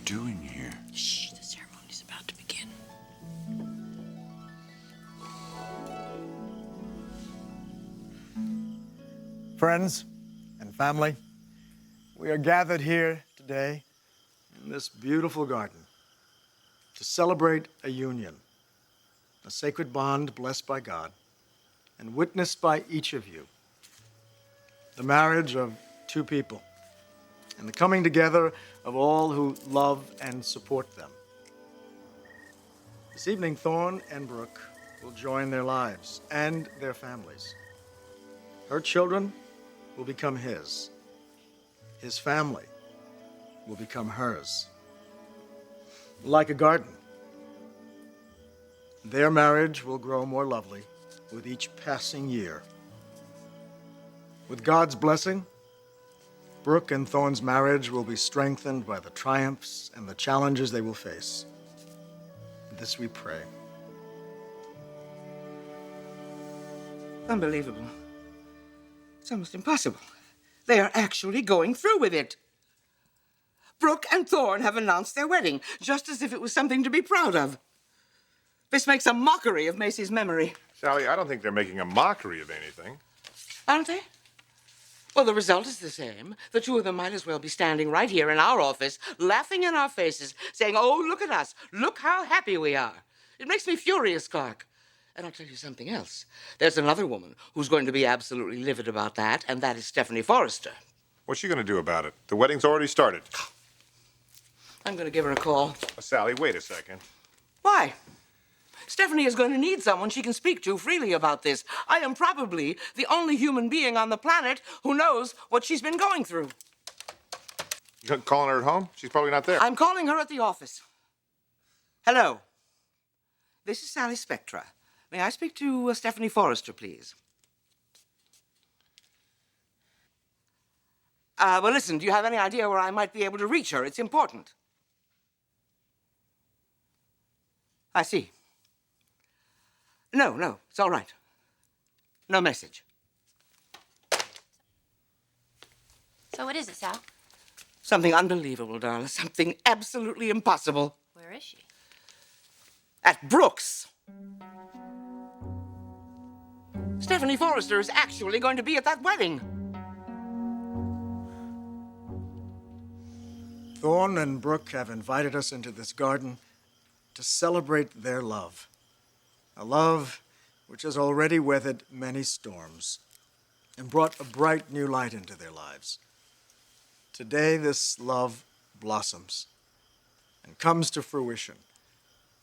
doing here? Shh, the ceremony's about to begin. Friends and family, we are gathered here today in this beautiful garden to celebrate a union, a sacred bond blessed by God and witnessed by each of you, the marriage of two people and the coming together of all who love and support them. This evening, Thorne and Brooke will join their lives and their families. Her children will become his. His family will become hers. Like a garden, their marriage will grow more lovely with each passing year. With God's blessing, Brooke and Thorne's marriage will be strengthened by the triumphs and the challenges they will face. This we pray. Unbelievable. It's almost impossible. They are actually going through with it. Brooke and Thorne have announced their wedding, just as if it was something to be proud of. This makes a mockery of Macy's memory. Sally, I don't think they're making a mockery of anything. Aren't they? Well, the result is the same. The two of them might as well be standing right here in our office, laughing in our faces, saying, "Oh, look at us. Look how happy we are." It makes me furious, Clarke. And I'll tell you something else. There's another woman who's going to be absolutely livid about that, and that is Stephanie Forrester. What's she going to do about it? The wedding's already started. I'm going to give her a call. Sally, wait a second. Why? Stephanie is going to need someone she can speak to freely about this. I am probably the only human being on the planet who knows what she's been going through. You calling her at home? She's probably not there. I'm calling her at the office. Hello. This is Sally Spectra. May I speak to Stephanie Forrester, please? Well, listen, do you have any idea where I might be able to reach her? It's important. I see. No, it's all right. No message. So what is it, Sal? Something unbelievable, Darla. Something absolutely impossible. Where is she? At Brooks. Stephanie Forrester is actually going to be at that wedding. Thorne and Brooke have invited us into this garden to celebrate their love. A love which has already weathered many storms and brought a bright new light into their lives. Today, this love blossoms and comes to fruition.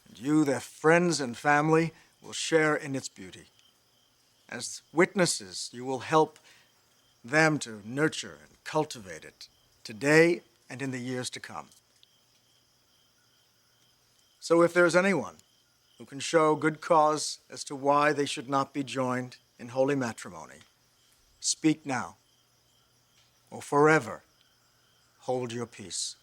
And you, their friends and family, will share in its beauty. As witnesses, you will help them to nurture and cultivate it today and in the years to come. So if there's anyone who can show good cause as to why they should not be joined in holy matrimony, speak now, or forever hold your peace.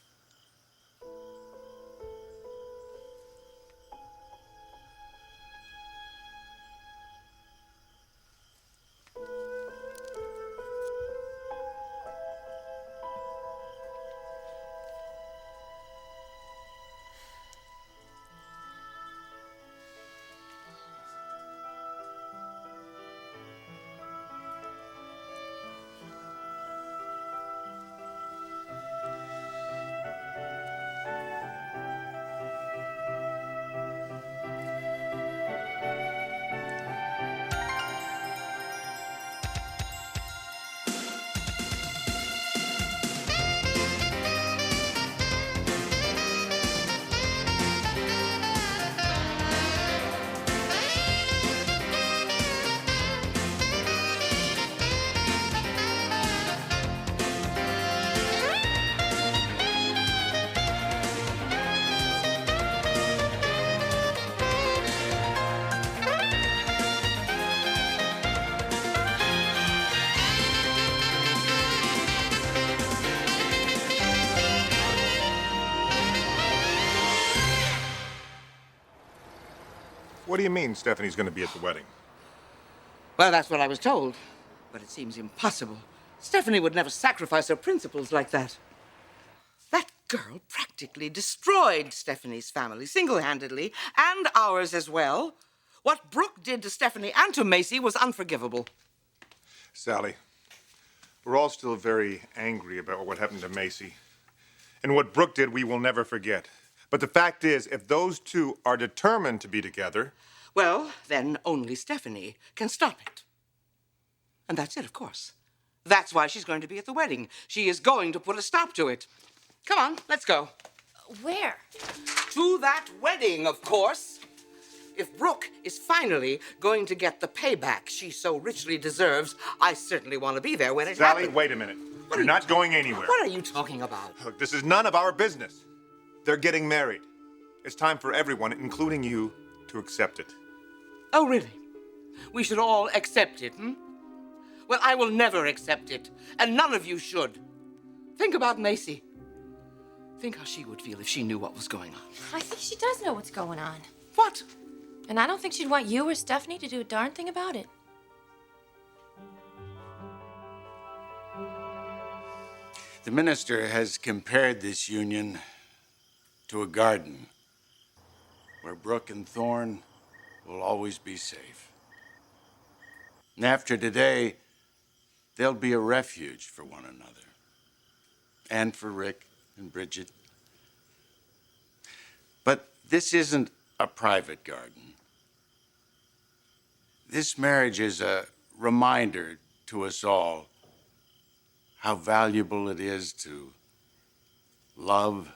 What do you mean Stephanie's going to be at the wedding? Well, that's what I was told. But it seems impossible. Stephanie would never sacrifice her principles like that. That girl practically destroyed Stephanie's family single-handedly, and ours as well. What Brooke did to Stephanie and to Macy was unforgivable. Sally, we're all still very angry about what happened to Macy. And what Brooke did, we will never forget. But the fact is, if those two are determined to be together... Well, then only Stephanie can stop it. And that's it, of course. That's why she's going to be at the wedding. She is going to put a stop to it. Come on, let's go. Where? To that wedding, of course. If Brooke is finally going to get the payback she so richly deserves, I certainly want to be there when it happens. Sally, wait a minute. You're not going anywhere. What are you talking about? Look, this is none of our business. They're getting married. It's time for everyone, including you, to accept it. Oh, really? We should all accept it, hmm? Well, I will never accept it, and none of you should. Think about Macy. Think how she would feel if she knew what was going on. I think she does know what's going on. What? And I don't think she'd want you or Stephanie to do a darn thing about it. The minister has compared this union to a garden where Brooke and Thorne will always be safe. And after today, they'll be a refuge for one another, and for Rick and Bridget. But this isn't a private garden. This marriage is a reminder to us all how valuable it is to love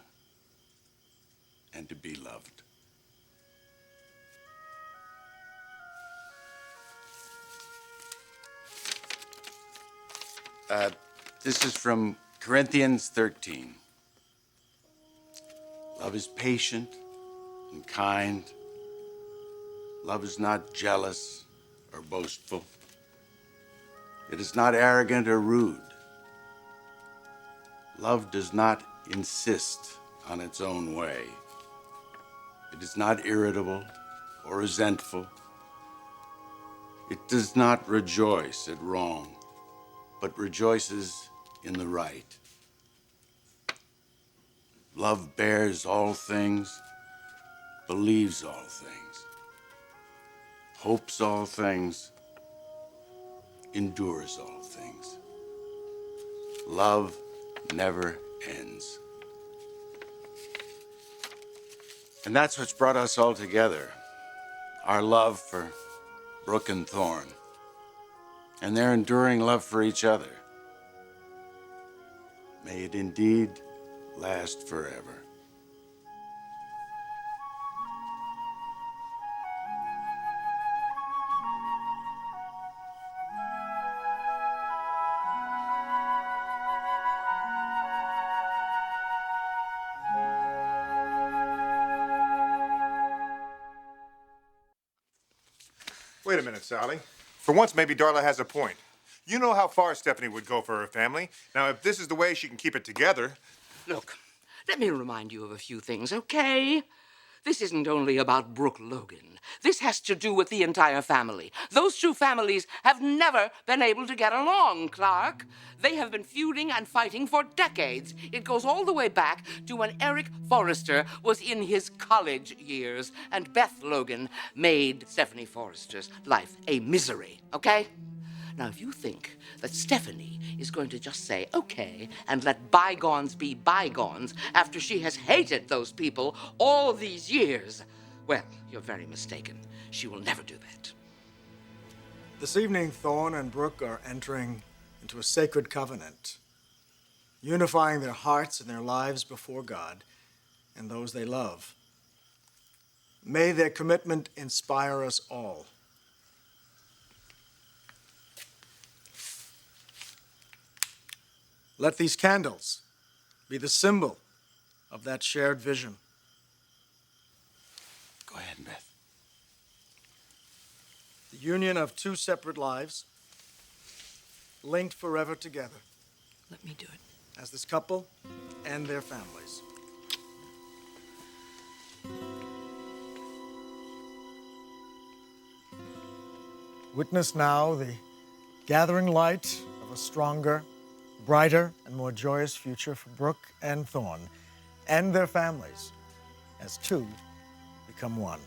and to be loved. This is from Corinthians 13. Love is patient and kind. Love is not jealous or boastful. It is not arrogant or rude. Love does not insist on its own way. It is not irritable or resentful. It does not rejoice at wrong, but rejoices in the right. Love bears all things, believes all things, hopes all things, endures all things. Love never ends. And that's what's brought us all together, our love for Brooke and Thorne, and their enduring love for each other. May it indeed last forever. Wait a minute, Sally. For once, maybe Darla has a point. You know how far Stephanie would go for her family. Now, if this is the way she can keep it together... Look, let me remind you of a few things, okay? This isn't only about Brooke Logan. This has to do with the entire family. Those two families have never been able to get along, Clarke. They have been feuding and fighting for decades. It goes all the way back to when Eric Forrester was in his college years, and Beth Logan made Stephanie Forrester's life a misery, okay? Now, if you think that Stephanie is going to just say, okay, and let bygones be bygones after she has hated those people all these years, well, you're very mistaken. She will never do that. This evening, Thorne and Brooke are entering into a sacred covenant, unifying their hearts and their lives before God and those they love. May their commitment inspire us all. Let these candles be the symbol of that shared vision. Go ahead, Beth. The union of two separate lives, linked forever together Let me do it. as this couple and their families. Witness now the gathering light of a stronger, brighter, and more joyous future for Brooke and Thorne and their families as two become one.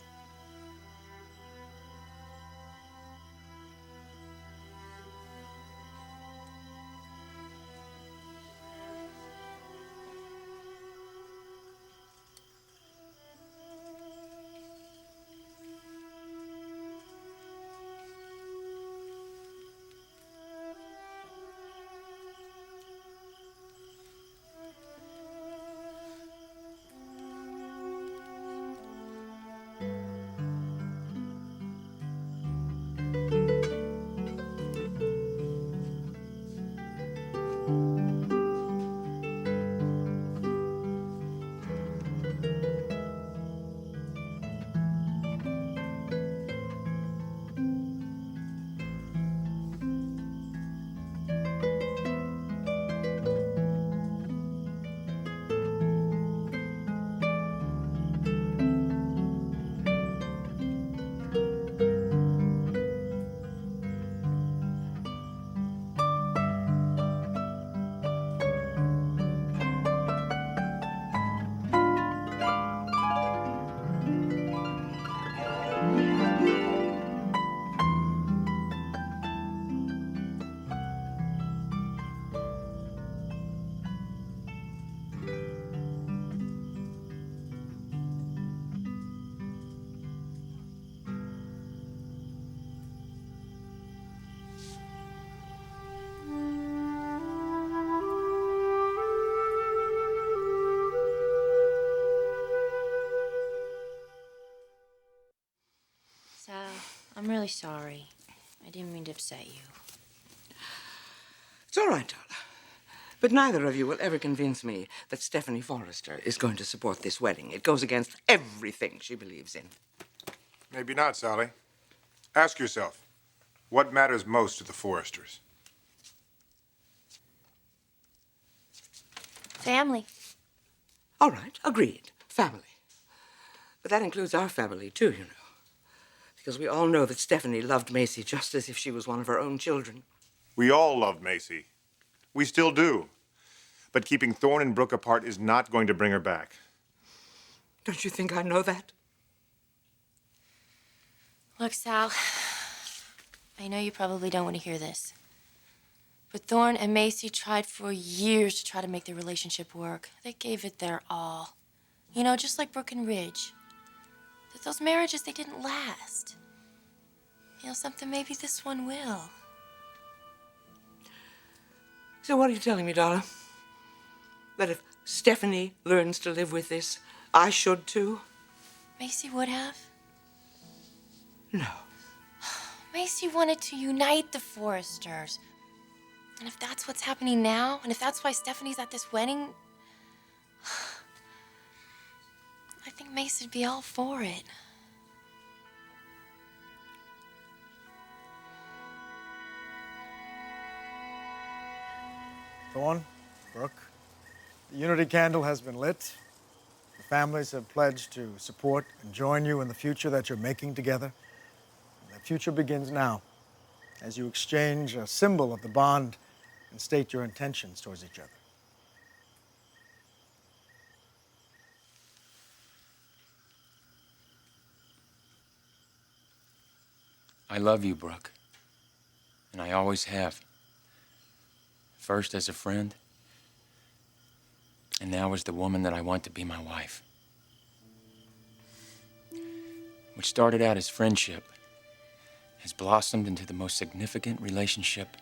Sal, I'm really sorry. I didn't mean to upset you. It's all right, Darla. But neither of you will ever convince me that Stephanie Forrester is going to support this wedding. It goes against everything she believes in. Maybe not, Sally. Ask yourself, what matters most to the Forresters? Family. All right, agreed. Family. But that includes our family, too, you know. Because we all know that Stephanie loved Macy just as if she was one of her own children. We all love Macy. We still do. But keeping Thorne and Brooke apart is not going to bring her back. Don't you think I know that? Look, Sal, I know you probably don't want to hear this. But Thorne and Macy tried for years to try to make their relationship work. They gave it their all. You know, just like Brooke and Ridge. But those marriages, they didn't last. You know something, maybe this one will. So what are you telling me, Darla? That if Stephanie learns to live with this, I should too? Macy would have. No. Macy wanted to unite the Forresters. And if that's what's happening now, and if that's why Stephanie's at this wedding, I think Macy'd be all for it. Thorne, Brooke, the unity candle has been lit. The families have pledged to support and join you in the future that you're making together. And that future begins now, as you exchange a symbol of the bond and state your intentions towards each other. I love you, Brooke. And I always have. First as a friend, and now as the woman that I want to be my wife. What started out as friendship has blossomed into the most significant relationship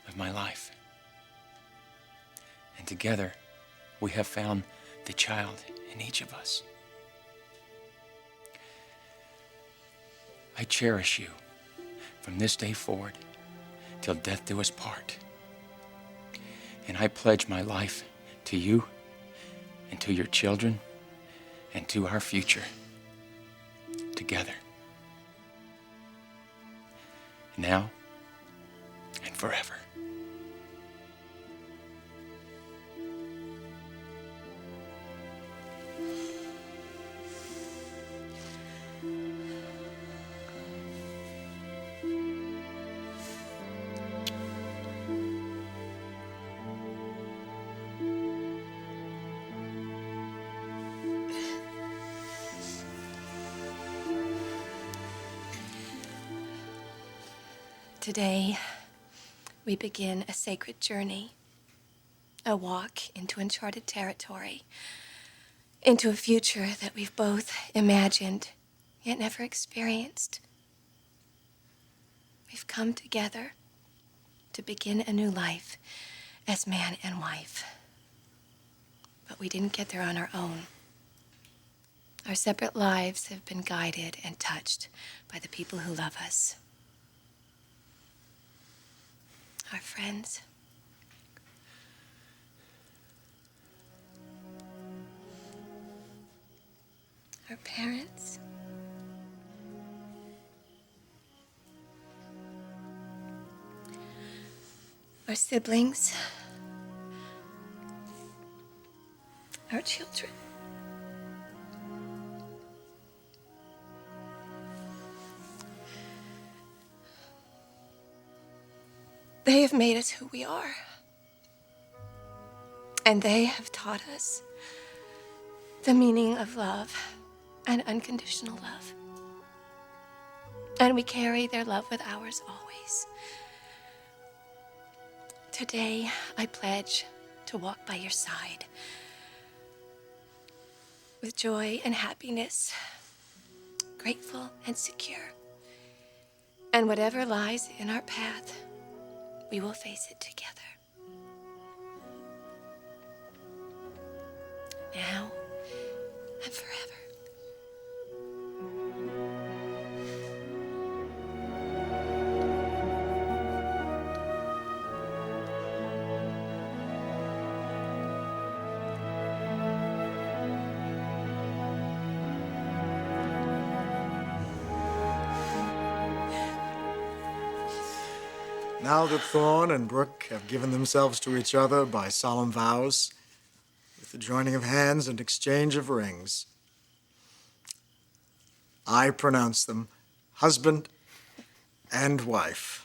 of my life. And together, we have found the child in each of us. I cherish you from this day forward till death do us part. And I pledge my life to you and to your children and to our future together. Now and forever. Today, we begin a sacred journey, a walk into uncharted territory, into a future that we've both imagined yet never experienced. We've come together to begin a new life as man and wife. But we didn't get there on our own. Our separate lives have been guided and touched by the people who love us. Our friends. Our parents. Our siblings. Our children. They have made us who we are. And they have taught us the meaning of love and unconditional love. And we carry their love with ours always. Today, I pledge to walk by your side with joy and happiness, grateful and secure. And whatever lies in our path, we will face it together. Now and forever. Now that Thorne and Brooke have given themselves to each other by solemn vows, with the joining of hands and exchange of rings, I pronounce them husband and wife.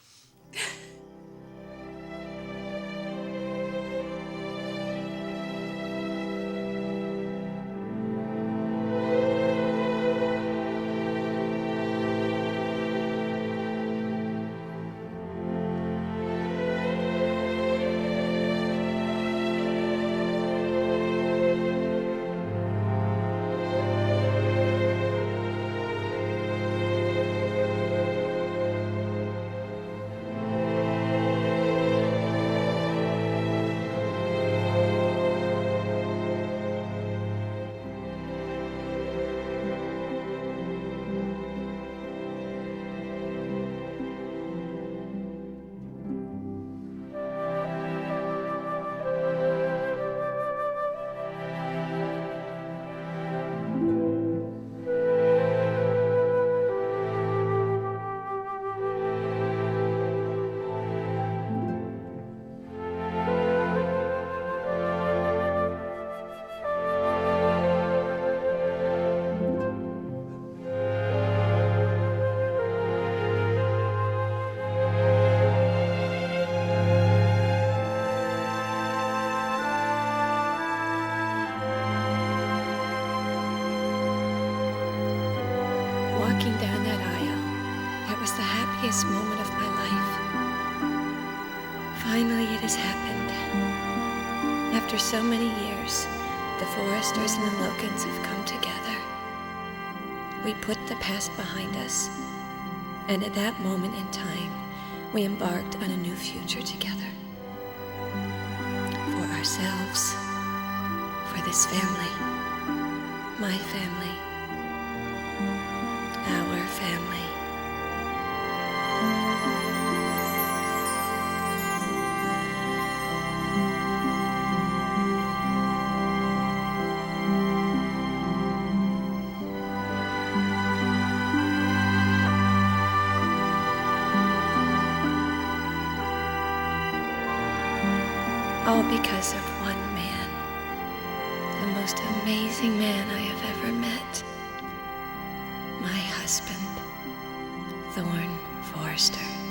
Walking down that aisle, that was the happiest moment of my life. Finally, it has happened. After so many years, the Foresters and the Locans have come together. We put the past behind us, and at that moment in time, we embarked on a new future together. For ourselves, for this family, my family, our family. All because of one man, the most amazing man I have ever met. My husband, Thorne Forrester.